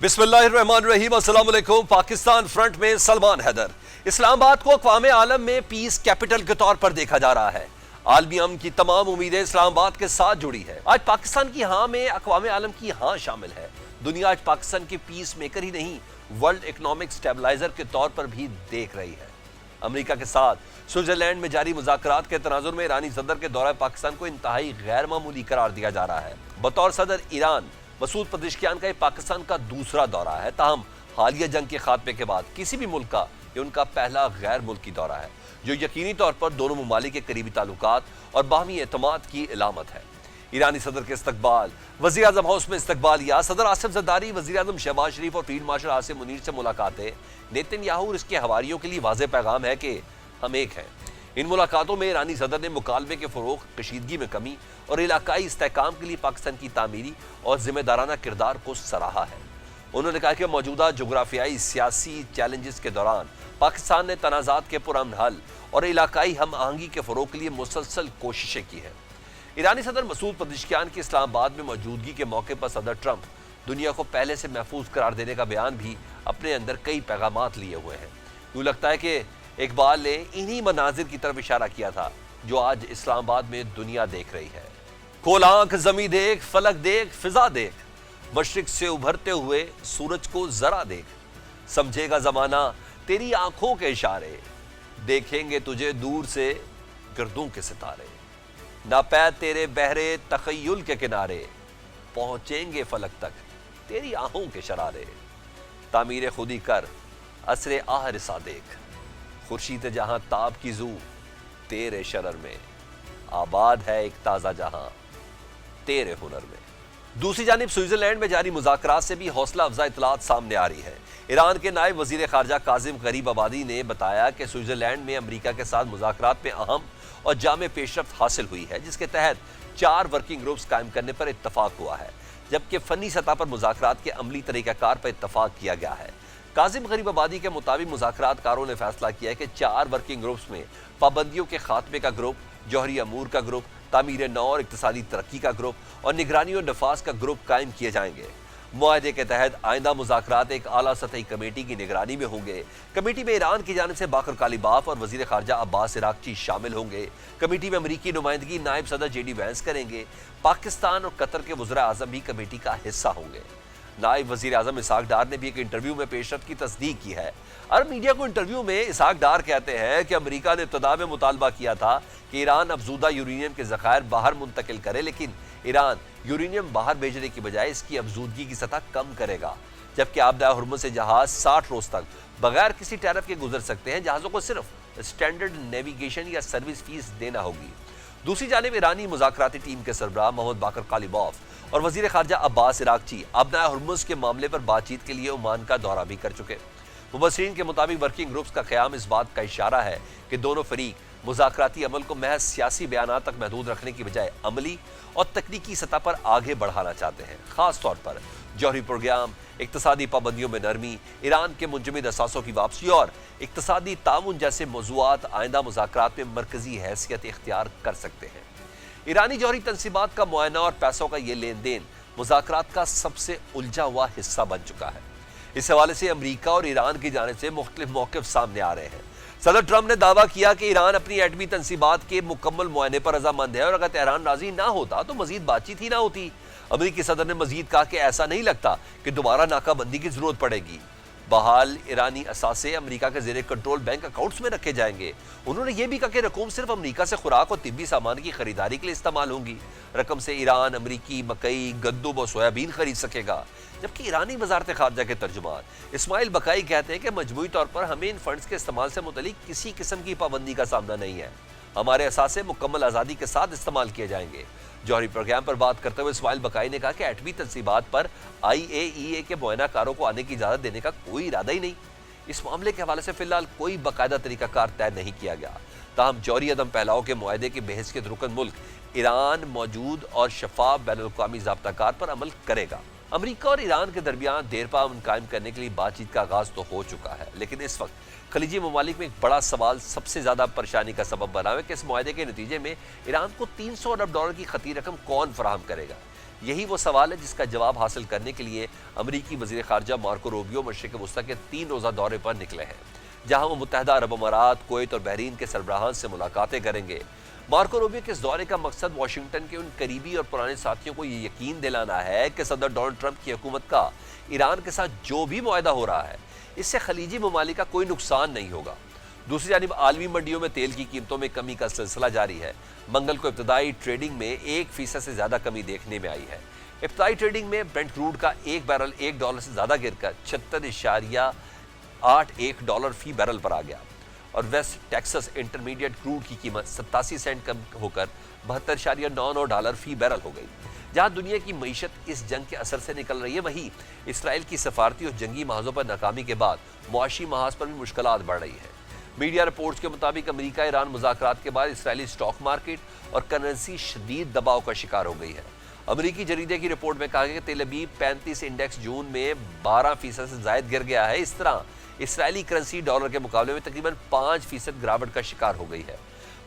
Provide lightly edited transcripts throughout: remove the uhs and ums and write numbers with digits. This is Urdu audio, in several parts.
بسم اللہ الرحمن الرحیم۔ السلام علیکم۔ پاکستان فرنٹ میں سلمان حیدر۔ اسلام آباد کو اقوام عالم میں پیس کیپٹل کے طور پر دیکھا جا رہا ہے۔ عالمی امن کی تمام امیدیں اسلام آباد کے ساتھ جڑی ہے۔ آج پاکستان کی ہاں میں اقوام عالم کی ہاں شامل ہے۔ دنیا آج پاکستان کے پیس میکر ہی نہیں، ورلڈ اکنامک سٹیبلائزر کے طور پر بھی دیکھ رہی ہے۔ امریکہ کے ساتھ سوئٹزرلینڈ میں جاری مذاکرات کے تناظر میں ایرانی صدر کے دورہ پاکستان کو انتہائی غیر معمولی قرار دیا جا رہا ہے۔ بطور صدر ایران مسعود پزشکیان کا یہ پاکستان کا دوسرا دورہ ہے، تاہم حالیہ جنگ کے خاتمے کے بعد کسی بھی ملک کا یہ ان کا پہلا غیر ملکی دورہ ہے، جو یقینی طور پر دونوں ممالک کے قریبی تعلقات اور باہمی اعتماد کی علامت ہے۔ ایرانی صدر کے استقبال، وزیر اعظم ہاؤس میں استقبال یا صدر آصف زرداری، وزیر اعظم شہباز شریف اور فیلڈ مارشل عاصم منیر سے ملاقاتیں نیتن یاہو اور اس کے حواریوں کے لیے واضح پیغام ہے کہ ہم ایک ہیں۔ ان ملاقاتوں میں ایرانی صدر نے مکالمے کے فروغ، کشیدگی میں کمی اور علاقائی استحکام کے لیے پاکستان کی تعمیری اور ذمہ دارانہ کردار کو سراہا ہے۔ انہوں نے کہا کہ موجودہ جغرافیائی سیاسی چیلنجز کے دوران پاکستان نے تنازعات کے پرامن حل اور علاقائی ہم آہنگی کے فروغ کے لیے مسلسل کوششیں کی ہیں۔ ایرانی صدر مسعود پزشکیان کی اسلام آباد میں موجودگی کے موقع پر صدر ٹرمپ دنیا کو پہلے سے محفوظ قرار دینے کا بیان بھی اپنے اندر کئی پیغامات لیے ہوئے ہیں۔ یوں لگتا ہے کہ اقبال نے انہی مناظر کی طرف اشارہ کیا تھا جو آج اسلام آباد میں دنیا دیکھ رہی ہے۔ کھول آنکھ زمیں دیکھ، فلک دیکھ، فضا دیکھ، مشرق سے ابھرتے ہوئے سورج کو ذرا دیکھ، سمجھے گا زمانہ تیری آنکھوں کے اشارے، دیکھیں گے تجھے دور سے گردوں کے ستارے، ناپید تیرے بحرے تخیل کے کنارے، پہنچیں گے فلک تک تیری آہوں کے شرارے، تعمیر خودی کر عصر آہ رسا دیکھ، خورشید جہاں تاب کی زو تیرے شرر میں، آباد ہے ایک تازہ جہاں تیرے ہنر میں۔ دوسری جانب سوئٹزرلینڈ میں جاری مذاکرات سے بھی حوصلہ افزا اطلاعات سامنے آ رہی ہے۔ ایران کے نائب وزیر خارجہ کاظم غریب آبادی نے بتایا کہ سوئٹزرلینڈ میں امریکہ کے ساتھ مذاکرات میں اہم اور جامع پیش رفت حاصل ہوئی ہے، جس کے تحت 4 ورکنگ گروپس قائم کرنے پر اتفاق ہوا ہے، جبکہ فنی سطح پر مذاکرات کے عملی طریقہ کار پر اتفاق کیا گیا ہے۔ کاظم غریب آبادی کے مطابق مذاکرات کاروں نے فیصلہ کیا ہے کہ 4 ورکنگ گروپس میں پابندیوں کے خاتمے کا گروپ، جوہری امور کا گروپ، تعمیر نو اور اقتصادی ترقی کا گروپ اور نگرانی اور نفاذ کا گروپ قائم کیے جائیں گے۔ معاہدے کے تحت آئندہ مذاکرات ایک اعلیٰ سطحی کمیٹی کی نگرانی میں ہوں گے۔ کمیٹی میں ایران کی جانب سے باقر کالیباف اور وزیر خارجہ عباس عراقچی شامل ہوں گے۔ کمیٹی میں امریکی نمائندگی نائب صدر جے ڈی وینس کریں گے۔ پاکستان اور قطر کے وزراء اعظم بھی کمیٹی کا حصہ ہوں گے۔ نائب وزیر اعظم اسحاق ڈار نے بھی ایک انٹرویو میں پیش رفت کی تصدیق کی ہے۔ عرب میڈیا کو انٹرویو میں اسحاق ڈار کہتے ہیں کہ امریکہ نے ابتدا میں مطالبہ کیا تھا کہ ایران افزودہ یورینیم کے ذخائر باہر منتقل کرے، لیکن ایران یورینیم باہر بھیجنے کی بجائے اس کی افزودگی کی سطح کم کرے گا، جبکہ آبدہ ہرمز سے جہاز 60 روز تک بغیر کسی ٹیرف کے گزر سکتے ہیں۔ جہازوں کو صرف اسٹینڈرڈ نیویگیشن یا سروس فیس دینا ہوگی۔ دوسری جانب ایرانی مذاکراتی ٹیم کے سربراہ محمد باقر کالیباف اور وزیر خارجہ عباس عراقچی آبدہ ہرمز کے معاملے پر بات چیت کے لیے عمان کا دورہ بھی کر چکے۔ مبصرین کے مطابق ورکنگ گروپس کا قیام اس بات کا اشارہ ہے کہ دونوں فریق مذاکراتی عمل کو محض سیاسی بیانات تک محدود رکھنے کی بجائے عملی اور تکنیکی سطح پر آگے بڑھانا چاہتے ہیں، خاص طور پر جوہری پروگرام، اقتصادی پابندیوں میں نرمی، ایران کے منجمد اثاثوں کی واپسی اور اقتصادی تعاون جیسے موضوعات آئندہ مذاکرات میں مرکزی حیثیت اختیار کر سکتے ہیں۔ ایرانی جوہری تنصیبات کا معائنہ اور پیسوں کا یہ لین دین مذاکرات کا سب سے الجھا ہوا حصہ بن چکا ہے۔ اس حوالے سے امریکہ اور ایران کی جانب سے مختلف موقف سامنے آ رہے ہیں۔ صدر ٹرمپ نے دعویٰ کیا کہ ایران اپنی ایٹمی تنصیبات کے مکمل معائنے پر رضامند ہے اور اگر تہران راضی نہ ہوتا تو مزید بات چیت ہی نہ ہوتی۔ امریکی صدر نے مزید کہا کہ ایسا نہیں لگتا کہ دوبارہ ناکہ بندی کی ضرورت پڑے گی۔ بحال ایرانی اثاثے امریکہ کے زیر کنٹرول بینک اکاؤنٹس میں رکھے جائیں گے۔ انہوں نے یہ بھی کہا کہ رقوم صرف امریکہ سے خوراک اور طبی سامان کی خریداری کے لیے استعمال ہوں گی۔ رقم سے ایران امریکی مکئی، گندم اور سویابین خرید سکے گا، جبکہ ایرانی وزارت خارجہ کے ترجمان اسماعیل بقائی کہتے ہیں کہ مجموعی طور پر ہمیں ان فنڈز کے استعمال سے متعلق کسی قسم کی پابندی کا سامنا نہیں ہے۔ ہمارے اثاثے مکمل آزادی کے ساتھ استعمال کیے جائیں گے۔ جوہری پروگرام پر بات کرتے ہوئے اسماعیل بقائی نے کہا کہ ایٹمی تنصیبات پر IAEA کے معائنہ کاروں کو آنے کی اجازت دینے کا کوئی ارادہ ہی نہیں۔ اس معاملے کے حوالے سے فی الحال کوئی باقاعدہ طریقہ کار طے نہیں کیا گیا، تاہم جوہری عدم پھیلاؤ کے معاہدے کی بحیثیت رکن ملک ایران موجود اور شفاف بین الاقوامی ضابطہ کار پر عمل کرے گا۔ امریکہ اور ایران کے درمیان دیرپا امن قائم کرنے کے لیے بات چیت کا آغاز تو ہو چکا ہے، لیکن اس وقت خلیجی ممالک میں ایک بڑا سوال سب سے زیادہ پریشانی کا سبب بنا ہے کہ اس معاہدے کے نتیجے میں ایران کو $300 ارب کی خطی رقم کون فراہم کرے گا۔ یہی وہ سوال ہے جس کا جواب حاصل کرنے کے لیے امریکی وزیر خارجہ مارکو روبیو مشرق وسطیٰ کے 3 روزہ دورے پر نکلے ہیں، جہاں وہ متحدہ عرب امارات، کویت اور بحرین کے سربراہان سے ملاقاتیں کریں گے۔ مارکو روبیو کے اس دورے کا مقصد واشنگٹن کے ان قریبی اور پرانے ساتھیوں کو یہ یقین دلانا ہے کہ صدر ڈونلڈ ٹرمپ کی حکومت کا ایران کے ساتھ جو بھی معاہدہ ہو رہا ہے، اس سے خلیجی ممالک کا کوئی نقصان نہیں ہوگا۔ دوسری جانب عالمی منڈیوں میں تیل کی قیمتوں میں کمی کا سلسلہ جاری ہے۔ منگل کو ابتدائی ٹریڈنگ میں 1% سے زیادہ کمی دیکھنے میں آئی ہے۔ ابتدائی ٹریڈنگ میں برنٹ کروڈ کا ایک بیرل $1 سے زیادہ گر کر $76.81 فی بیرل پر آ گیا، اور ویسٹ ٹیکسس انٹرمیڈیٹ کروڈ کی قیمت 87 سینٹ کم ہو کر $72.99 فی بیرل ہو گئی۔ جہاں دنیا کی معیشت اس جنگ کے اثر سے نکل رہی ہے، وہیں اسرائیل کی سفارتی اور جنگی محاذوں پر ناکامی کے بعد معاشی محاذ پر بھی مشکلات بڑھ رہی ہیں۔ میڈیا رپورٹس کے مطابق امریکہ ایران مذاکرات کے بعد اسرائیلی سٹاک مارکیٹ اور کرنسی شدید دباؤ کا شکار ہو گئی ہے۔ امریکی جریدے کی رپورٹ میں کہا گیا کہ تیل ابیب 35 انڈیکس جون میں 12% سے زائد گر گیا ہے۔ اس طرح اسرائیلی کرنسی ڈالر کے مقابلے میں تقریباً 5% گراوٹ کا شکار ہو گئی ہے۔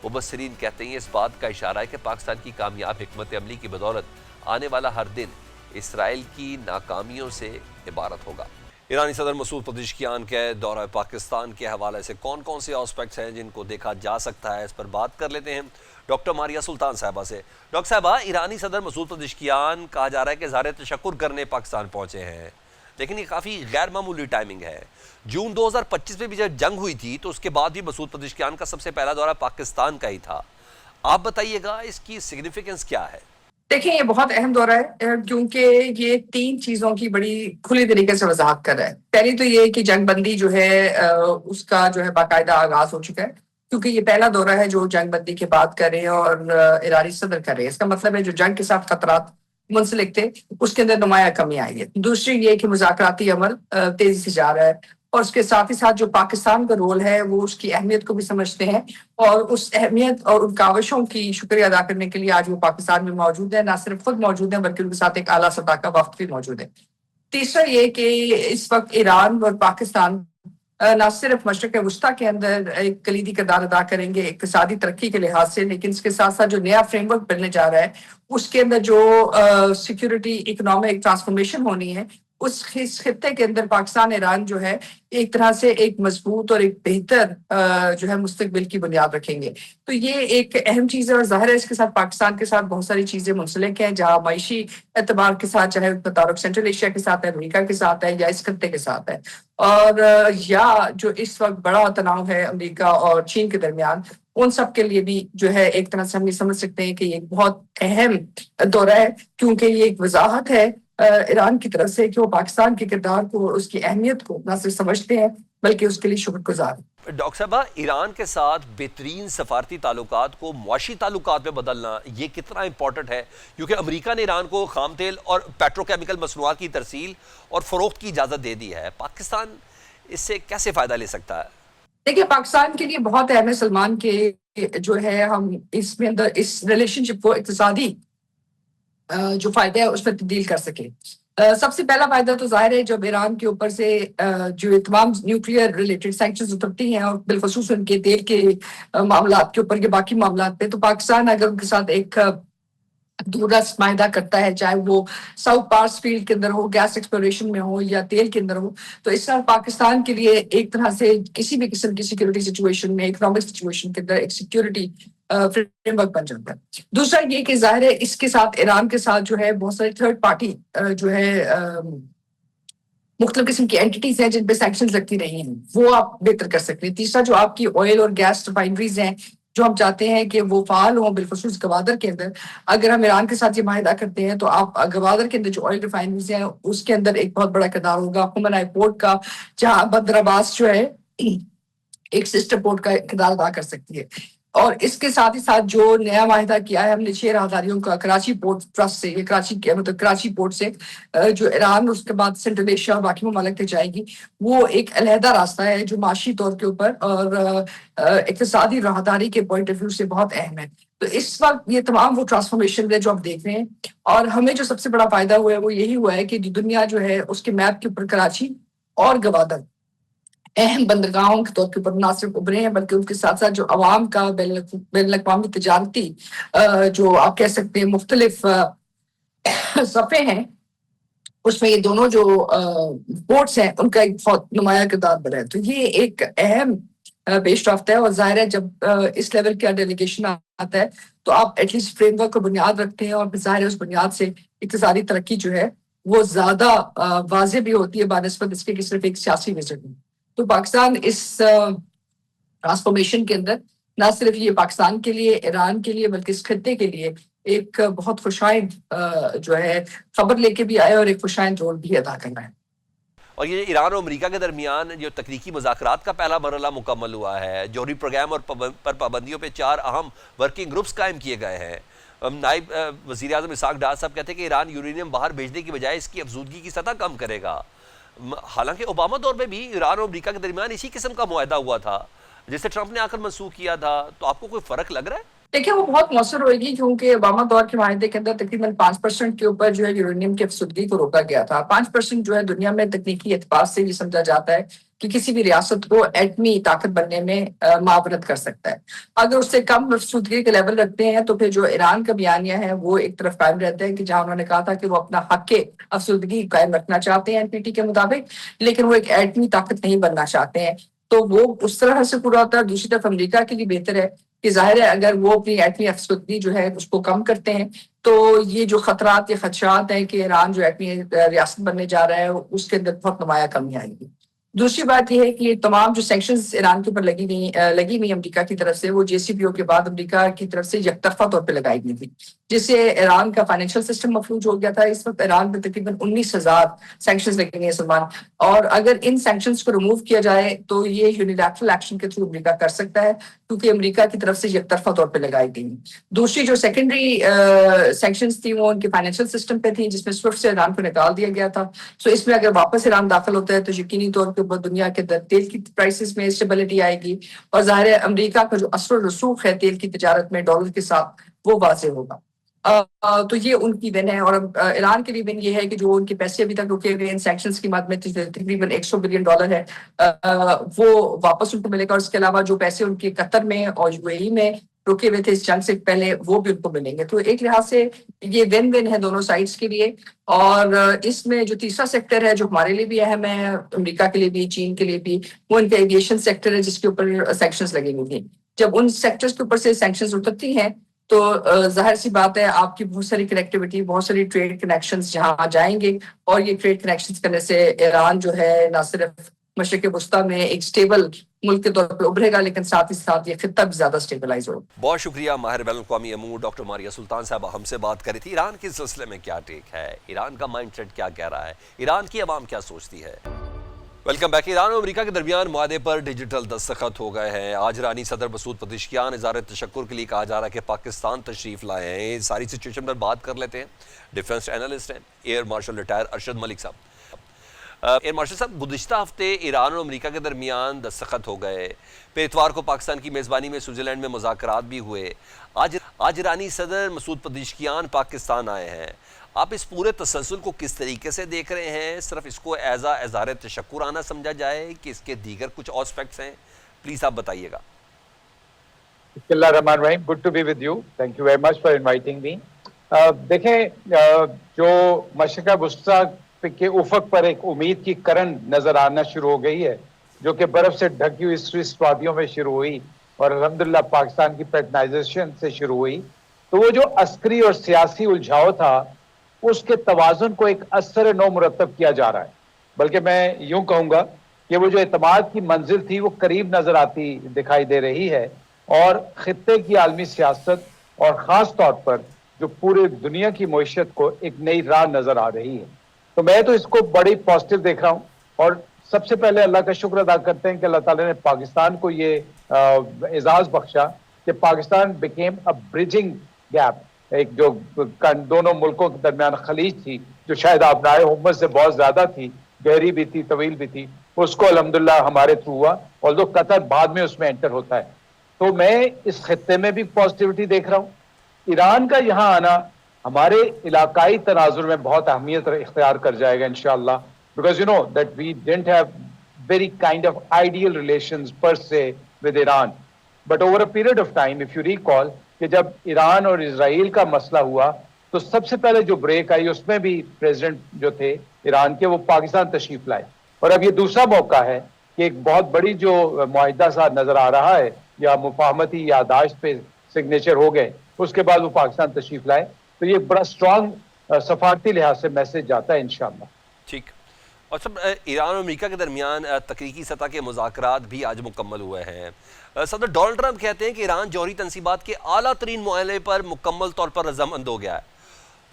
مبصرین کہتے ہیں اس بات کا اشارہ ہے کہ پاکستان کی کامیاب حکمت عملی کی بدولت آنے والا ہر دن اسرائیل کی ناکامیوں سے عبارت ہوگا۔ ایرانی صدر مسعود پزشکیان کے دورہ پاکستان کے حوالے سے کون کون سے آسپیکٹس ہیں جن کو دیکھا جا سکتا ہے، اس پر بات کر لیتے ہیں ڈاکٹر ماریہ سلطان صاحبہ سے۔ ڈاکٹر صاحبہ، ایرانی صدر مسعود پزشکیان کہا جا رہا ہے کہ اظہار تشکر کرنے پاکستان پہنچے ہیں، لیکن یہ کافی غیر معمولی ٹائمنگ ہے۔ جون 2025 میں بھی جب جنگ ہوئی تھی تو اس کے بعد بھی مسعود پزشکیان کا سب سے پہلا دورہ پاکستان کا ہی تھا۔ آپ بتائیے گا اس کی سگنیفیکنس کیا ہے؟ دیکھیں، یہ بہت اہم دورہ ہے کیونکہ یہ 3 چیزوں کی بڑی کھلی طریقے سے وضاحت کر رہا ہے۔ پہلی تو یہ کہ جنگ بندی جو ہے اس کا جو ہے باقاعدہ آغاز ہو چکا ہے، کیونکہ یہ پہلا دورہ ہے جو جنگ بندی کے بعد کر رہے ہیں اور ایرانی صدر کر رہے ہیں۔ اس کا مطلب ہے جو جنگ کے ساتھ خطرات منسلک تھے اس کے اندر نمایاں کمی آئی ہے۔ دوسری یہ کہ مذاکراتی عمل تیزی سے جا رہا ہے، اور اس کے ساتھ ہی ساتھ جو پاکستان کا رول ہے وہ اس کی اہمیت کو بھی سمجھتے ہیں، اور اس اہمیت اور ان کاوشوں کی شکریہ ادا کرنے کے لیے آج وہ پاکستان میں موجود ہے۔ نہ صرف خود موجود ہیں بلکہ ان کے ساتھ ایک اعلیٰ سطح کا وفد بھی موجود ہے۔ تیسرا یہ کہ اس وقت ایران اور پاکستان نہ صرف مشرق وسطیٰ کے اندر ایک کلیدی کردار ادا کریں گے اقتصادی ترقی کے لحاظ سے، لیکن اس کے ساتھ ساتھ جو نیا فریم ورک بننے جا رہا ہے اس کے اندر جو سیکیورٹی اکنامک ٹرانسفارمیشن ہونی ہے، اس خطے کے اندر پاکستان ایران جو ہے ایک طرح سے ایک مضبوط اور ایک بہتر جو ہے مستقبل کی بنیاد رکھیں گے۔ تو یہ ایک اہم چیز ہے، اور ظاہر ہے اس کے ساتھ پاکستان کے ساتھ بہت ساری چیزیں منسلک ہیں، جہاں معاشی اعتبار کے ساتھ چاہے اس کا تعلق سینٹرل ایشیا کے ساتھ ہے، امریکہ کے ساتھ ہے، یا اس خطے کے ساتھ ہے، اور یا جو اس وقت بڑا تناؤ ہے امریکہ اور چین کے درمیان، ان سب کے لیے بھی جو ہے ایک طرح سے ہم یہ سمجھ سکتے ہیں کہ یہ ایک بہت اہم دورہ ہے، کیونکہ یہ ایک وضاحت ہے ایران کی طرف سے کہ وہ پاکستان کے کردار کو اور اس کی اہمیت کو نہ صرف سمجھتے ہیں بلکہ اس کے لیے شکر گزار ہیں۔ ڈاکٹر صاحبہ، ایران کے ساتھ بہترین سفارتی تعلقات کو معاشی تعلقات میں بدلنا یہ کتنا امپورٹنٹ ہے، کیونکہ امریکہ نے ایران کو خام تیل اور پیٹروکیمیکل مصنوعات کی ترسیل اور فروخت کی اجازت دے دی ہے، پاکستان اس سے کیسے فائدہ لے سکتا ہے؟ دیکھیے، پاکستان کے لیے بہت اہم ہے سلمان کے جو ہے ہم اس میں اندر اس ریلیشن شپ کو اقتصادی جو فائدہ ہے اس میں تبدیل کر سکے۔ سب سے پہلا فائدہ تو ظاہر ہے جب ایران کے اوپر سے جو تمام نیوکلیئر ریلیٹڈ سینکشنز اترتی ہیں، اور بالخصوص ان کے تیل کے معاملات کے اوپر کے باقی معاملات پہ، تو پاکستان اگر ان کے ساتھ ایک دورست معاہدہ کرتا ہے، چاہے وہ ساؤتھ پارس فیلڈ کے اندر ہو، گیس ایکسپلوریشن میں ہو، یا تیل کے اندر ہو، تو اس طرح پاکستان کے لیے ایک طرح سے کسی بھی قسم کی سیکورٹی سچویشن میں، اکنامک سچویشن کے اندر ایک سیکورٹی فریم ورک بن جاتا ہے۔ دوسرا یہ کہ ظاہر ہے اس کے ساتھ ایران کے ساتھ جو ہے بہت سارے تھرڈ پارٹی جو ہے مختلف قسم کی اینٹیز ہیں جن پہ سینکشنز لگتی رہی ہیں، وہ آپ بہتر کر سکتے ہیں۔ تیسرا جو آپ کی آئل اور گیس ریفائنریز ہیں جو ہم چاہتے ہیں کہ وہ فعال ہوں، بالخصوص گوادر کے اندر، اگر ہم ایران کے ساتھ یہ معاہدہ کرتے ہیں تو آپ گوادر کے اندر جو آئل ریفائنریز ہیں اس کے اندر ایک بہت بڑا کردار ہوگا، خمینائی پورٹ کا، جہاں بندر عباس جو ہے ایک سسٹر پورٹ کا کردار ادا کر سکتی ہے۔ اور اس کے ساتھ ہی ساتھ جو نیا معاہدہ کیا ہے ہم نے 6 راہداریوں کا کراچی پورٹ ٹرسٹ سے، یہ کراچی پورٹ سے جو ایران اس کے بعد سینٹرل ایشیا اور باقی ممالک تک جائے گی، وہ ایک علیحدہ راستہ ہے جو معاشی طور کے اوپر اور اقتصادی راہداری کے پوائنٹ آف ویو سے بہت اہم ہے۔ تو اس وقت یہ تمام وہ ٹرانسفارمیشن ہے جو آپ دیکھ رہے ہیں، اور ہمیں جو سب سے بڑا فائدہ ہوا ہے وہ یہی ہوا ہے کہ دنیا جو ہے اس کے میپ کے اوپر کراچی اور گوادر اہم بندرگاہوں کے طور کے اوپر نہ صرف ابھرے ہیں، بلکہ ان کے ساتھ ساتھ جو عوام کا بین الاقوامی تجارتی جو آپ کہہ سکتے ہیں مختلف صفحے ہیں اس میں یہ دونوں جو پورٹس ہیں ان کا ایک بہت نمایاں کردار بنا ہے. تو یہ ایک اہم پیش رفت ہے. اور ظاہر ہے جب اس لیول کا ڈیلیگیشن آتا ہے تو آپ ایٹ لیسٹ فریم ورک کو بنیاد رکھتے ہیں, اور ظاہر ہے اس بنیاد سے اقتصادی ترقی جو ہے وہ زیادہ واضح بھی ہوتی ہے بنسبت اس کے کہ صرف ایک سیاسی وزٹ میں. تو پاکستان اس ٹرانسفارمیشن کے اندر نہ صرف یہ پاکستان کے لیے, ایران کے لیے, بلکہ اس خطے کے لیے ایک بہت خوشائند جو ہے خبر لے کے بھی آئے, اور ایک خوشائند رول بھی ادا کرنا ہے. اور یہ ایران اور امریکہ کے درمیان جو تکنیکی مذاکرات کا پہلا مرحلہ مکمل ہوا ہے, جوہری پروگرام اور پر پابندیوں پہ 4 اہم ورکنگ گروپس قائم کیے گئے ہیں. نائب وزیر اعظم اسحاق ڈار صاحب کہتے ہیں کہ ایران یورینیم باہر بھیجنے کی بجائے اس کی افزودگی کی سطح کم کرے گا. حالانکہ اوباما دور میں بھی ایران اور امریکہ کے درمیان اسی قسم کا معاہدہ ہوا تھا جسے ٹرمپ نے آ کر منسوخ کیا تھا. تو آپ کو کوئی فرق لگ رہا ہے؟ دیکھیں وہ بہت مؤثر ہوئے گی, کیونکہ اوباما دور کے معاہدے کے اندر تقریباً 5% کے اوپر جو ہے یورینیم کی افزودگی کو روکا گیا تھا. 5% جو ہے دنیا میں تکنیکی اعتبار سے یہ سمجھا جاتا ہے کہ کسی بھی ریاست کو ایٹمی طاقت بننے میں معاونت کر سکتا ہے. اگر اس سے کم افزودگی کے لیول رکھتے ہیں تو پھر جو ایران کا بیانیہ ہے وہ ایک طرف قائم رہتا ہے کہ جہاں انہوں نے کہا تھا کہ وہ اپنا حق افزودگی قائم رکھنا چاہتے ہیں NPT کے مطابق, لیکن وہ ایک ایٹمی طاقت نہیں بننا چاہتے ہیں. تو وہ اس طرح سے پورا ہوتا ہے. دوسری طرف امریکہ کے لیے بہتر ہے کہ ظاہر ہے اگر وہ اپنی ایٹمی افزودگی جو ہے اس کو کم کرتے ہیں تو یہ جو خطرات یا خدشات ہیں کہ ایران جو ایٹمی ریاست بننے جا رہا ہے اس کے اندر بہت نمایاں کمی آئے گی. دوسری بات یہ ہے کہ یہ تمام جو سینکشنز ایران کے اوپر لگی ہوئی امریکہ کی طرف سے, وہ JCPOA کے بعد امریکہ کی طرف سے یک طرفہ طور پہ لگائی گئی تھی, جس سے ایران کا فائنینشیل سسٹم مفلوج ہو گیا تھا. اس وقت ایران میں تقریباً 19,000 سینکشنز لگے ہوئے ہیں سلمان, اور اگر ان سینکشنز کو ریموو کیا جائے تو یہ یونیلیٹرل ایکشن کے تھرو امریکہ کر سکتا ہے, کیونکہ امریکہ کی طرف سے یک طرفہ طور پہ لگائی گئی. دوسری جو سیکنڈری سینکشنز تھی وہ ان کے فائنینشیل سسٹم پہ تھی, جس میں سوئفٹ سے ایران کو نکال دیا گیا تھا. سو اس میں اگر واپس ایران داخل ہوتا ہے تو یقینی طور پہ دنیا کے تیل کی پرائسز میں اسٹیبلٹی آئے گی, اور ظاہر ہے امریکہ کا جو اثر و رسوخ ہے تیل کی تجارت میں ڈالر کے ساتھ وہ واضح ہوگا. تو یہ ان کی ون ہے. اور ایران کے لیے ون یہ ہے کہ جو ان کے پیسے ابھی تک رکے ہوئے ان سینکشنز کی مد میں تقریباً $100 بلین ہے, وہ واپس ان کو ملے گا. اور اس کے علاوہ جو پیسے ان کے قطر میں اور UAE میں رکے ہوئے تھے اس جنگ سے پہلے, وہ بھی ان کو ملیں گے. تو ایک لحاظ سے یہ ون ون ہے دونوں سائڈز کے لیے. اور اس میں جو تیسرا سیکٹر ہے جو ہمارے لیے بھی اہم ہے, امریکہ کے لیے بھی, چین کے لیے بھی, وہ ان کا ایویشن سیکٹر ہے جس کے اوپر سینکشنز لگے ہوئے تھے. جب ان سیکٹرز کے اوپر سے سینکشنز اترتی ہیں تو ظاہر سی بات ہے آپ کی بہت ساری کنیکٹیوٹی, بہت ساری ٹریڈ کنیکشنز جہاں جائیں گے, اور یہ ٹریڈ کنیکشنز کرنے سے ایران جو ہے نہ صرف مشرق وسطیٰ میں ایک سٹیبل ملک کے طور پہ ابھرے گا, لیکن ساتھ ہی ساتھ یہ خطہ بھی زیادہ سٹیبلائز ہوگا. بہت شکریہ. ماہر بین الاقوامی امور ڈاکٹر ماریہ سلطان صاحبہ ہم سے بات کری تھی. ایران کے سلسلے میں کیا ٹیک ہے, ایران کا مائنڈ سیٹ کیا کہہ رہا ہے, ایران کی عوام کیا سوچتی ہے. Welcome back. ایران اور امریکہ کے درمیان معاہدے پر ڈیجیٹل دستخط ہو گئے ہیں. آج ایرانی صدر مسعود پزشکیان اظہار تشکر کے لیے کہا جا رہا ہے کہ پاکستان تشریف لائے ہیں. ساری سچویشن پر بات کر لیتے ہیں. ڈیفنس اینالسٹ ہیں air marshal retire Arshad Malik صاحب. ایئر مارشل صاحب, گزشتہ ہفتے ایران اور امریکہ کے درمیان دستخط ہو گئے, پھر اتوار کو پاکستان کی میزبانی میں سوئٹزرلینڈ میں مذاکرات بھی ہوئے. آج ایرانی صدر مسعود پزشکیان پاکستان آئے ہیں. آپ اس پورے تسلسل کو کس طریقے سے دیکھ رہے ہیں؟ صرف اس کو ایز اظہار تشکر آنا سمجھا جائے کہ اس کے دیگر کچھ اسپیکٹس ہیں؟ پلیز آپ بتائیے گا. بسم اللہ الرحمن الرحیم. Good to be with you. Thank you very much for inviting me. دیکھیں, جو مشرق وسطیٰ کے افق پر ایک امید کی کرن نظر آنا شروع ہو گئی ہے, جو کہ برف سے ڈھکی ہوئی سوئس وادیوں میں شروع ہوئی اور الحمدللہ پاکستان کی پیٹرنائزیشن سے شروع ہوئی. تو وہ جو عسکری اور سیاسی الجھاؤ تھا اس کے توازن کو ایک اثر نو مرتب کیا جا رہا ہے. بلکہ میں یوں کہوں گا کہ وہ جو اعتماد کی منزل تھی وہ قریب نظر آتی دکھائی دے رہی ہے, اور خطے کی عالمی سیاست اور خاص طور پر جو پورے دنیا کی معیشت کو ایک نئی راہ نظر آ رہی ہے. تو میں تو اس کو بڑی پازیٹیو دیکھ رہا ہوں. اور سب سے پہلے اللہ کا شکر ادا کرتے ہیں کہ اللہ تعالیٰ نے پاکستان کو یہ اعزاز بخشا کہ Pakistan became a bridging gap, ایک جو دونوں ملکوں کے درمیان خلیج تھی جو شاید آبنائے حمت سے بہت زیادہ تھی, گہری بھی تھی, طویل بھی تھی, اس کو الحمدللہ ہمارے تھرو ہوا. اور جو قطر بعد میں اس میں انٹر ہوتا ہے. تو میں اس خطے میں بھی پازیٹیوٹی دیکھ رہا ہوں. ایران کا یہاں آنا ہمارے علاقائی تناظر میں بہت اہمیت اختیار کر جائے گا انشاءاللہ, because you know that we didn't have very kind of ideal relations per se with Iran. But over a period of time, if you recall, کہ جب ایران اور اسرائیل کا مسئلہ ہوا تو سب سے پہلے جو بریک آئی اس میں بھی پریزیڈنٹ جو تھے ایران کے وہ پاکستان تشریف لائے, اور اب یہ دوسرا موقع ہے کہ ایک بہت بڑی جو معاہدہ سا نظر آ رہا ہے یا مفاہمتی یادداشت پہ سگنیچر ہو گئے, اس کے بعد وہ پاکستان تشریف لائے, تو یہ بڑا اسٹرانگ سفارتی لحاظ سے میسج جاتا ہے انشاءاللہ. ٹھیک. اور سب ایران اور امریکہ کے درمیان تکنیکی سطح کے مذاکرات بھی آج مکمل ہوئے ہیں. صدر ڈونلڈ ٹرمپ کہتے ہیں کہ ایران جوہری تنصیبات کے اعلیٰ ترین معاہدے پر مکمل طور پر رضامند ہو گیا ہے.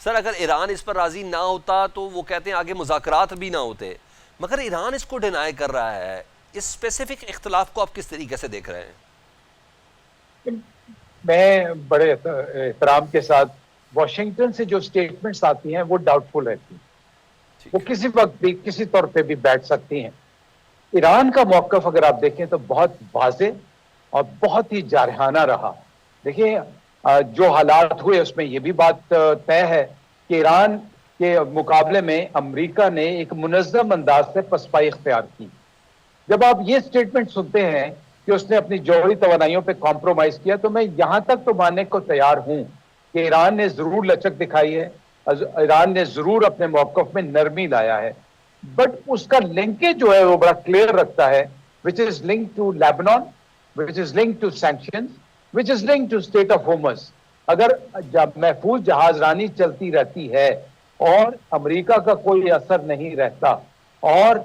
سر اگر ایران اس پر راضی نہ ہوتا تو وہ کہتے ہیں آگے مذاکرات بھی نہ ہوتے, مگر ایران اس کو ڈینائی کر رہا ہے. اس اسپیسیفک اختلاف کو آپ کس طریقے سے دیکھ رہے ہیں؟ میں بڑے احترام کے ساتھ, واشنگٹن سے جو سٹیٹمنٹس آتی ہیں وہ ڈاؤٹ فل رہتی ہیں, وہ کسی وقت بھی کسی طور پہ بھی بیٹھ سکتی ہیں. ایران کا موقف اگر آپ دیکھیں تو بہت واضح اور بہت ہی جارحانہ رہا. دیکھیں جو حالات ہوئے اس میں یہ بھی بات طے ہے کہ ایران کے مقابلے میں امریکہ نے ایک منظم انداز سے پسپائی اختیار کی. جب آپ یہ سٹیٹمنٹ سنتے ہیں کہ اس نے اپنی جوہری توانائیوں پہ کمپرومائز کیا, تو میں یہاں تک تو ماننے کو تیار ہوں کہ ایران نے ضرور لچک دکھائی ہے, ایران نے ضرور اپنے موقف میں نرمی لایا ہے, بٹ اس کا لنکیج جو ہے وہ بڑا کلیئر رکھتا ہے, which is linked to Lebanon, which is linked to sanctions, which is linked to state of Hormuz. اگر محفوظ جہاز رانی چلتی رہتی ہے اور امریکہ کا کوئی اثر نہیں رہتا اور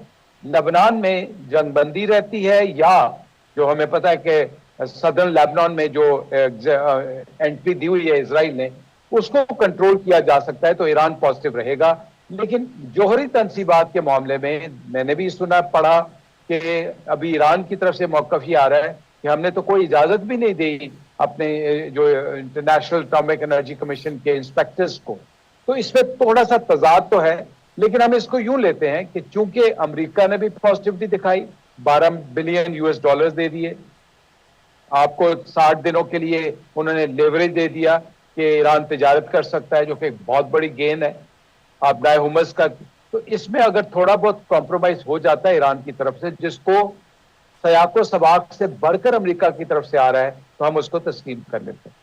لبنان میں جنگ بندی رہتی ہے, یا جو ہمیں پتہ ہے کہ صدرن لیبنان میں جو انٹری دی ہوئی ہے اسرائیل نے, اس کو کنٹرول کیا جا سکتا ہے, تو ایران پازیٹیو رہے گا. لیکن جوہری تنصیبات کے معاملے میں نے بھی سنا پڑھا کہ ابھی ایران کی طرف سے موقف یہ آ رہا ہے کہ ہم نے تو کوئی اجازت بھی نہیں دی اپنے جو انٹرنیشنل اٹامک انرجی کمیشن کے انسپیکٹرز کو. تو اس میں تھوڑا سا تضاد تو ہے, لیکن ہم اس کو یوں لیتے ہیں کہ چونکہ امریکہ نے بھی پازیٹیوٹی دکھائی, $12 بلین دے دیے, آپ کو 60 دنوں کے لیے انہوں نے لیوریج دے دیا کہ ایران تجارت کر سکتا ہے, جو کہ ایک بہت بڑی گین ہے آپ نائے ہومس کا. تو اس میں اگر تھوڑا بہت کمپرومائز ہو جاتا ہے ایران کی طرف سے, جس کو سیاق و سباق سے بڑھ کر امریکہ کی طرف سے آ رہا ہے, تو ہم اس کو تسلیم کر لیتے ہیں.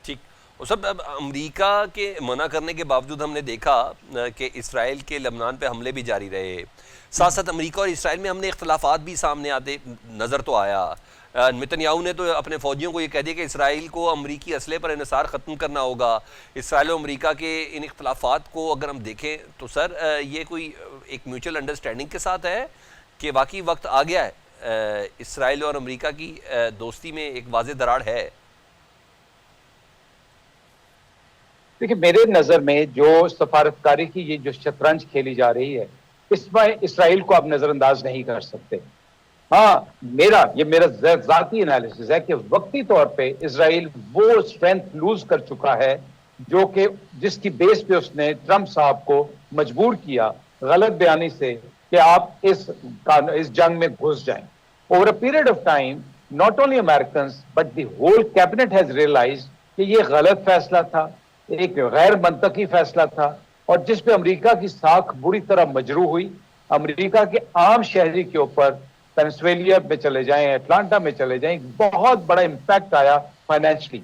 ٹھیک. اور سب اب امریکہ کے منع کرنے کے باوجود ہم نے دیکھا کہ اسرائیل کے لبنان پہ حملے بھی جاری رہے, ساتھ ساتھ امریکہ اور اسرائیل میں ہم نے اختلافات بھی سامنے آتے نظر تو آیا. نتنیاہو نے تو اپنے فوجیوں کو یہ کہہ دیا کہ اسرائیل کو امریکی اسلحے پر انحصار ختم کرنا ہوگا. اسرائیل و امریکہ کے ان اختلافات کو اگر ہم دیکھیں تو سر یہ کوئی ایک میوچل انڈرسٹینڈنگ کے ساتھ ہے کہ واقعی وقت آ گیا ہے, اسرائیل اور امریکہ کی دوستی میں ایک واضح دراڑ ہے؟ دیکھیں میرے نظر میں جو سفارتکاری کی یہ جو شطرنج کھیلی جا رہی ہے, اس میں اسرائیل کو آپ نظر انداز نہیں کر سکتے. ہاں یہ میرا ذاتی انالیسس ہے کہ وقتی طور پہ اسرائیل وہ اسٹرینتھ لوز کر چکا ہے جو کہ جس کی بیس پہ اس نے ٹرمپ صاحب کو مجبور کیا غلط بیانی سے کہ آپ اس جنگ میں گھس جائیں. Over a period of time not only Americans but the whole cabinet has realise کہ یہ غلط فیصلہ تھا, ایک غیر منطقی فیصلہ تھا, اور جس پہ امریکہ کی ساکھ بری طرح مجروح ہوئی. امریکہ کے عام شہری کے اوپر پینسلوینیا میں چلے جائیں, اٹلانٹا میں چلے جائیں, بہت بڑا امپیکٹ آیا فائنینشلی.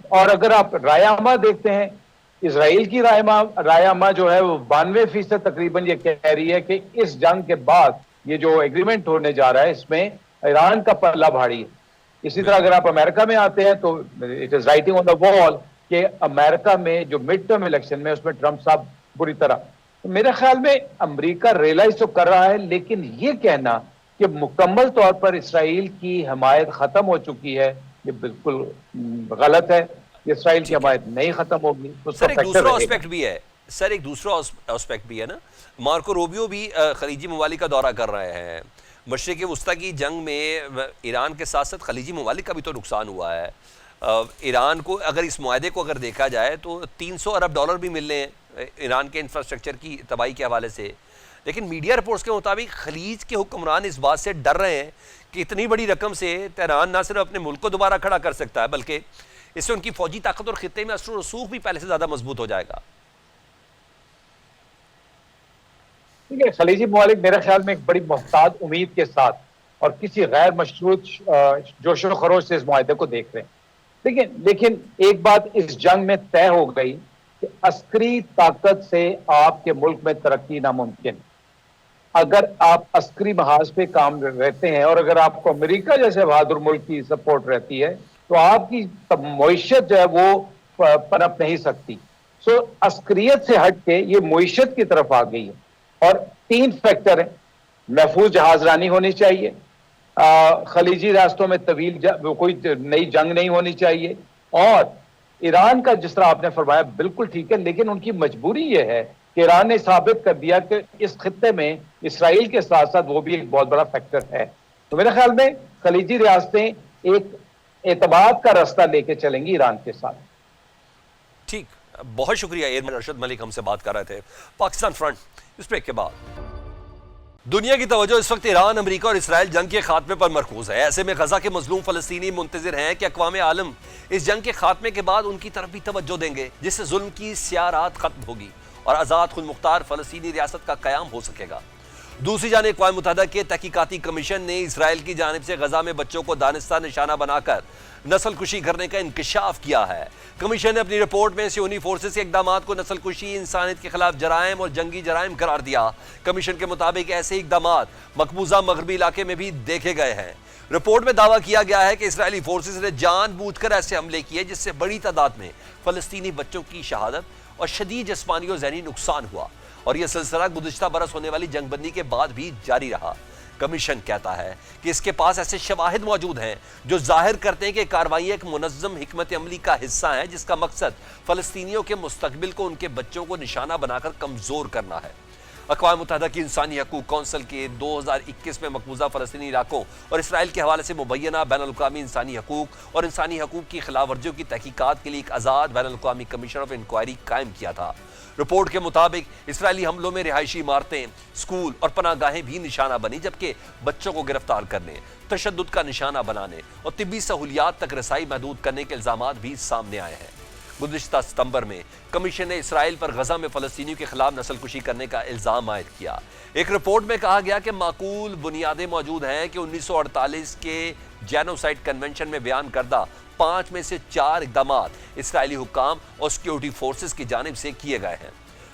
اور اگر آپ رائے دیکھتے ہیں, اسرائیل کی رائے جو ہے وہ 92% تقریباً یہ کہہ رہی ہے کہ اس جنگ کے بعد یہ جو ایگریمنٹ ہونے جا رہا ہے اس میں ایران کا پلہ بھاری ہے. اسی طرح اگر آپ امریکہ میں آتے ہیں تو اٹ از رائٹنگ آن دا وال کہ امریکہ میں جو مڈ ٹرم الیکشن میں اس میں ٹرمپ صاحب بری طرح, میرے خیال میں امریکہ ریئلائز تو کر رہا ہے, لیکن یہ کہنا کہ مکمل طور پر اسرائیل کی حمایت ختم ہو چکی ہے یہ بالکل غلط ہے. اسرائیل کی حمایت نہیں ختم ہوگی. سر ایک دوسرا اسپیکٹ بھی ہے, اسپیکٹ بھی ہے نا, مارکو روبیو بھی خلیجی ممالک کا دورہ کر رہے ہیں. مشرق وسطیٰ کی جنگ میں ایران کے ساتھ ساتھ خلیجی ممالک کا بھی تو نقصان ہوا ہے. ایران کو اگر اس معاہدے کو اگر دیکھا جائے تو $300 ارب بھی ملنے ہیں ایران کے انفراسٹرکچر کی تباہی کے حوالے سے, لیکن میڈیا رپورٹس کے مطابق خلیج کے حکمران اس بات سے ڈر رہے ہیں کہ اتنی بڑی رقم سے تہران نہ صرف اپنے ملک کو دوبارہ کھڑا کر سکتا ہے بلکہ اس سے ان کی فوجی طاقت اور خطے میں اثر و رسوخ بھی پہلے سے زیادہ مضبوط ہو جائے گا. ٹھیک ہے, خلیجی ممالک میرے خیال میں ایک بڑی محتاط امید کے ساتھ اور کسی غیر مشروط جوش و خروش سے اس معاہدے کو دیکھ رہے ہیں. لیکن ایک بات اس جنگ میں طے ہو گئی کہ عسکری طاقت سے آپ کے ملک میں ترقی ناممکن. اگر آپ عسکری محاذ پہ کام رہتے ہیں اور اگر آپ کو امریکہ جیسے بہادر ملک کی سپورٹ رہتی ہے تو آپ کی معیشت جو ہے وہ پنپ نہیں سکتی. سو عسکریت سے ہٹ کے یہ معیشت کی طرف آ گئی ہے. اور 3 فیکٹر ہیں. محفوظ جہاز رانی ہونی چاہیے, خلیجی راستوں میں طویل کوئی نئی جنگ نہیں ہونی چاہیے, اور ایران کا جس طرح آپ نے فرمایا بالکل ٹھیک ہے, لیکن ان کی مجبوری یہ ہے کہ ایران نے ثابت کر دیا کہ اس خطے میں اسرائیل کے ساتھ ساتھ وہ بھی ایک بہت بڑا فیکٹر ہے. تو میرے خیال میں خلیجی ریاستیں ایک اعتماد کا راستہ لے کے چلیں گی ایران کے ساتھ. ٹھیک, بہت شکریہ. ایئرمین ارشد ملک ہم سے بات کر رہے تھے. پاکستان فرنٹ, اس بریک کے بعد دنیا کی توجہ اس وقت ایران, امریکہ اور اسرائیل جنگ کے خاتمے پر مرکوز ہے. ایسے میں غزہ کے مظلوم فلسطینی منتظر ہیں کہ اقوام عالم اس جنگ کے خاتمے کے بعد ان کی طرف بھی توجہ دیں گے, جس سے ظلم کی سیاہ رات ختم ہوگی اور آزاد خود مختار فلسطینی ریاست کا قیام ہو سکے گا. دوسری جانب اقوام متحدہ کے تحقیقاتی کمیشن نے اسرائیل کی جانب سے غزہ میں بچوں کو دانستہ نشانہ بنا کر نسل کشی کرنے کا انکشاف کیا ہے. کمیشن نے اپنی رپورٹ میں صہیونی فورسز کے اقدامات کو نسل کشی, انسانیت کے خلاف جرائم اور جنگی جرائم قرار دیا. کمیشن کے مطابق ایسے اقدامات مقبوضہ مغربی علاقے میں بھی دیکھے گئے ہیں. رپورٹ میں دعویٰ کیا گیا ہے کہ اسرائیلی فورسز نے جان بوجھ کر ایسے حملے کیے جس سے بڑی تعداد میں فلسطینی بچوں کی شہادت اور شدید جسمانی اور ذہنی نقصان ہوا, اور یہ سلسلہ گزشتہ برس ہونے والی جنگ بندی کے بعد بھی جاری رہا. کمیشن کہتا ہے کہ اس کے پاس ایسے شواہد موجود ہیں جو ظاہر کرتے ہیں کہ کارروائیاں ایک منظم حکمت عملی کا حصہ ہیں جس کا مقصد فلسطینیوں کے مستقبل کو ان کے بچوں کو نشانہ بنا کر کمزور کرنا ہے. اقوام متحدہ کی انسانی حقوق کونسل کے 2021 میں مقبوضہ فلسطینی علاقوں اور اسرائیل کے حوالے سے مبینہ بین الاقوامی انسانی حقوق اور انسانی حقوق کی خلاف ورزیوں کی تحقیقات کے لیے ایک آزاد بین الاقوامی کمیشن آف انکوائری قائم کیا تھا. رپورٹ کے مطابق اسرائیلی حملوں میں رہائشی عمارتیں, اسکول اور پناہ گاہیں بھی نشانہ بنی, جبکہ بچوں کو گرفتار کرنے, تشدد کا نشانہ بنانے اور طبی سہولیات تک رسائی محدود کرنے کے الزامات بھی سامنے آئے ہیں. گزشتہ ستمبر میں کمیشن نے اسرائیل پر غزہ میں فلسطینیوں کے خلاف نسل کشی کرنے کا الزام عائد کیا. ایک رپورٹ میں کہا گیا کہ معقول بنیادیں موجود ہیں کہ 1948 کے جینوسائیڈ کنونشن میں بیان کردہ 5 میں سے 4 اقدامات اسرائیلی حکام اور سیکیورٹی فورسز کی جانب سے کیے گئے ہیں.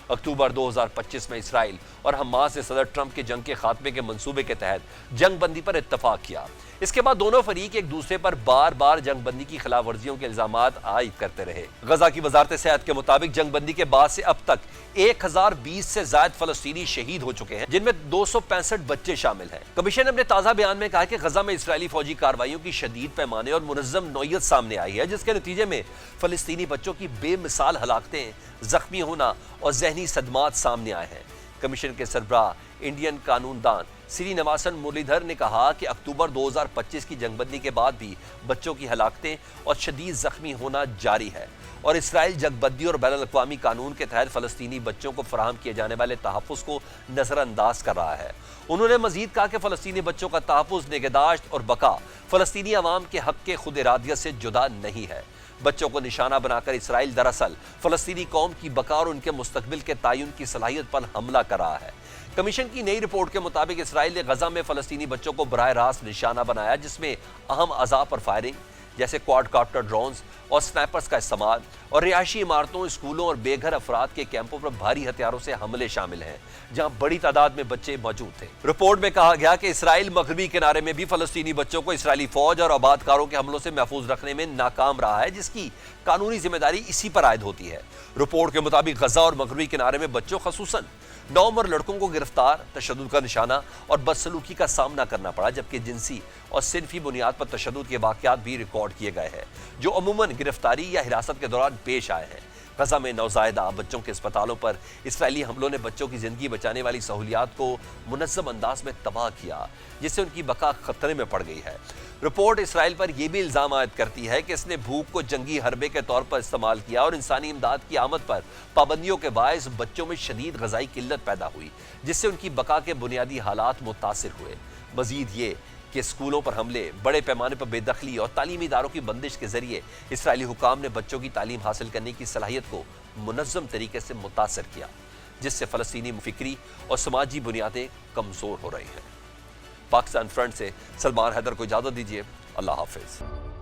اکتوبر 2025 میں اسرائیل اور حماس نے صدر ٹرمپ کے جنگ کے خاتمے کے منصوبے کے تحت جنگ بندی پر اتفاق کیا. اس کے بعد دونوں فریق ایک دوسرے پر بار بار جنگ بندی کی خلاف ورزیوں کے الزامات عائد کرتے رہے. غزہ کی وزارت صحت کے مطابق جنگ بندی کے بعد سے اب تک 1020 سے زائد فلسطینی شہید ہو چکے ہیں, جن میں 265 بچے شامل ہیں. کمیشن نے اپنے تازہ بیان میں کہا کہ غزہ میں اسرائیلی فوجی کارروائیوں کی شدید پیمانے اور منظم نوعیت سامنے آئی ہے, جس کے نتیجے میں فلسطینی بچوں کی بے مثال ہلاکتیں, زخمی ہونا اور ذہنی صدمات سامنے آئے ہیں. کمیشن کے سربراہ انڈین قانون دان سری نواسن مرلی دھر نے کہا کہ اکتوبر 2025 کی جنگ بندی کے بعد بھی بچوں کی ہلاکتیں اور شدید زخمی ہونا جاری ہے, اور اسرائیل جنگ بندی اور بین الاقوامی قانون کے تحت فلسطینی بچوں کو فراہم کیے جانے والے تحفظ کو نظر انداز کر رہا ہے. انہوں نے مزید کہا کہ فلسطینی بچوں کا تحفظ, نگہداشت اور بقا فلسطینی عوام کے حق کے خود ارادیت سے جدا نہیں ہے. بچوں کو نشانہ بنا کر اسرائیل دراصل فلسطینی قوم کی بقا اور ان کے مستقبل کے تعین کی صلاحیت پر حملہ کر رہا ہے. کمیشن کی نئی رپورٹ کے مطابق اسرائیل نے غزہ میں فلسطینی بچوں کو براہ راست نشانہ بنایا, جس میں اہم اعضاء پر فائرنگ جیسے کوارڈ کاپٹر ڈرونز اور سنائپرز کا استعمال, اور رہائشی عمارتوں, اسکولوں اور بے گھر افراد کے کیمپوں پر بھاری ہتھیاروں سے حملے شامل ہیں, جہاں بڑی تعداد میں بچے موجود تھے. رپورٹ میں کہا گیا کہ اسرائیل مغربی کنارے میں بھی فلسطینی بچوں کو اسرائیلی فوج اور آبادکاروں کے حملوں سے محفوظ رکھنے میں ناکام رہا ہے, جس کی قانونی ذمہ داری اسی پر عائد ہوتی ہے. رپورٹ کے مطابق غزہ اور مغربی کنارے میں بچوں, خصوصاً نوعمر لڑکوں کو گرفتار, تشدد کا نشانہ اور بدسلوکی کا سامنا کرنا پڑا, جبکہ جنسی اور صنفی بنیاد پر تشدد کے واقعات بھی ریکارڈ کیے گئے ہیں جو عموماً گرفتاری یا حراست کے دوران پیش آئے ہیں. غزہ میں نوزائیدہ بچوں کے اسپتالوں پر اسرائیلی حملوں نے بچوں کی زندگی بچانے والی سہولیات کو منظم انداز میں تباہ کیا, جس سے ان کی بقا خطرے میں پڑ گئی ہے. رپورٹ اسرائیل پر یہ بھی الزام عائد کرتی ہے کہ اس نے بھوک کو جنگی حربے کے طور پر استعمال کیا اور انسانی امداد کی آمد پر پابندیوں کے باعث بچوں میں شدید غذائی قلت پیدا ہوئی, جس سے ان کی بقا کے بنیادی حالات متاثر ہوئے. مزید یہ کہ اسکولوں پر حملے, بڑے پیمانے پر بے دخلی اور تعلیمی اداروں کی بندش کے ذریعے اسرائیلی حکام نے بچوں کی تعلیم حاصل کرنے کی صلاحیت کو منظم طریقے سے متاثر کیا, جس سے فلسطینی فکری اور سماجی بنیادیں کمزور ہو رہی ہیں. پاکستان فرنٹ سے سلمان حیدر کو اجازت دیجیے. اللہ حافظ.